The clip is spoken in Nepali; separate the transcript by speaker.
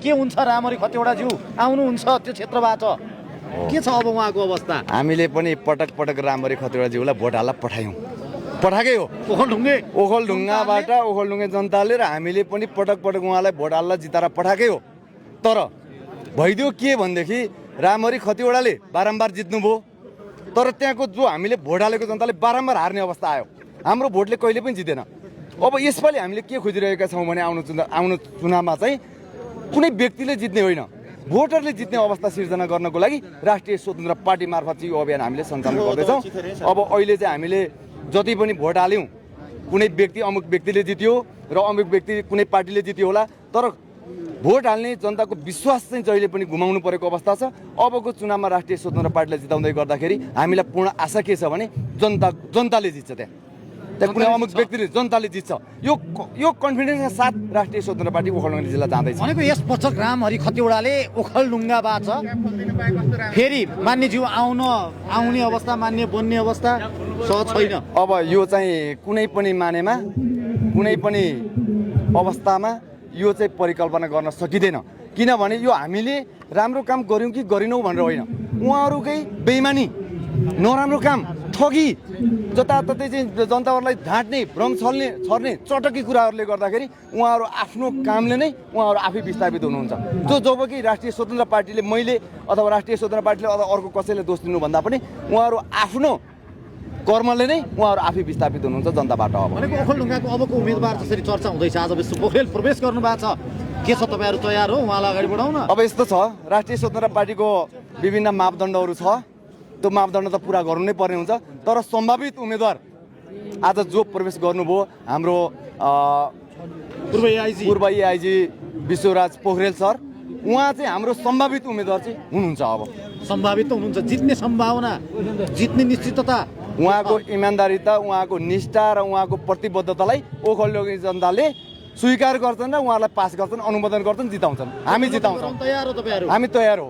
Speaker 1: के हुन्छ रामरी खतिवडा ज्यू आउनुहुन्छ त्यो क्षेत्रबाट के छ अब उहाँको अवस्था?
Speaker 2: हामीले पनि पटक पटक रामरी खतिवडा ज्यूलाई भोट हाल्न पठायौँ, पठाएकै हो। ओखलढुङ्गे जनताले र हामीले पनि पटक पटक उहाँलाई भोट हाल्न जिताएर पठाएकै हो। तर भइदियो के भनेदेखि रामरी खतिवडाले बारम्बार जित्नुभयो, तर त्यहाँको जो हामीले भोट हालेको जनताले बारम्बार हार्ने अवस्था आयो। हाम्रो भोटले कहिले पनि जितेन। अब यसपालि हामीले के खोजिरहेका छौँ भने आउनु चुनावमा चाहिँ कुनै व्यक्तिले जित्ने होइन, भोटरले जित्ने अवस्था सिर्जना गर्नको लागि राष्ट्रिय स्वतन्त्र पार्टी मार्फत चाहिँ यो अभियान हामीले सञ्चालन गर्दैछौँ। अब अहिले चाहिँ हामीले जति पनि भोट हाल्यौँ, कुनै व्यक्ति अमुक व्यक्तिले जित्यो र अमुक व्यक्ति कुनै पार्टीले जित्यो होला, तर भोट हाल्ने जनताको विश्वास चाहिँ जहिले पनि गुमाउनु परेको अवस्था छ। अबको चुनावमा राष्ट्रिय स्वतन्त्र पार्टीलाई जिताउँदै गर्दाखेरि हामीलाई पूर्ण आशा के छ भने जनताले जित्छ। त्यहाँ कुनै अमुक व्यक्तिले जनताले जित्छ, यो कन्फिडेन्सका साथ राष्ट्रिय स्वतन्त्र पार्टी ओखलढुङ्गा जिल्ला जाँदैछ।
Speaker 1: भनेको यस पटक रामहरि खतिवडाले ओखलढुङ्गाबाट फेरि मान्यज्यू आउने अवस्था, मान्य बन्ने अवस्था सहज छैन।
Speaker 2: अब यो चाहिँ कुनै पनि मानेमा, कुनै पनि अवस्थामा यो चाहिँ परिकल्पना गर्न सकिँदैन। किनभने यो हामीले राम्रो काम गऱ्यौँ कि गरेनौँ भनेर होइन, उहाँहरूकै बेइमानी, नराम्रो काम, ठगी, जताततै चाहिँ जनताहरूलाई ढाँट्ने, भ्रम छर्ने चटकी कुराहरूले गर्दाखेरि उहाँहरू आफ्नो कामले नै उहाँहरू आफै विस्थापित हुनुहुन्छ। जब कि राष्ट्रिय स्वतन्त्र पार्टीले, मैले अथवा राष्ट्रिय स्वतन्त्र पार्टीले अथवा अर्को कसैले दोष दिनुभन्दा पनि उहाँहरू आफ्नो कर्मले नै उहाँहरू आफै विस्थापित हुनुहुन्छ जनताबाट। अब
Speaker 1: भनेको ओखलढुङ्गाको अबको उम्मेदवार जसरी चर्चा हुँदैछ, आज विश्व पोखरेल प्रवेश गर्नु भएको छ, के छ तपाईँहरू तयार हो उहाँलाई अगाडि बढाउन?
Speaker 2: अब यस्तो छ, राष्ट्रिय स्वतन्त्र पार्टीको विभिन्न मापदण्डहरू छ, त्यो मापदण्ड त पुरा गर्नु नै पर्ने हुन्छ। तर सम्भावित उम्मेदवार आज जो प्रवेश गर्नुभयो हाम्रो पूर्व एआइजी विश्वराज पोखरेल सर, उहाँ चाहिँ हाम्रो सम्भावित उम्मेदवार चाहिँ हुनुहुन्छ। अब
Speaker 1: सम्भावित त हुनुहुन्छ, जित्ने सम्भावना, जित्ने निश्चितता,
Speaker 2: उहाँको इमान्दारिता, उहाँको निष्ठा र उहाँको प्रतिबद्धतालाई ओखलढुङ्गा जनताले स्वीकार गर्छन् र उहाँलाई पास गर्छन्, अनुमोदन गर्छन्, जिताउँछन्। हामी जिताउँछौँ,
Speaker 1: तयार हो तपाईँहरू?
Speaker 2: हामी तयार हो।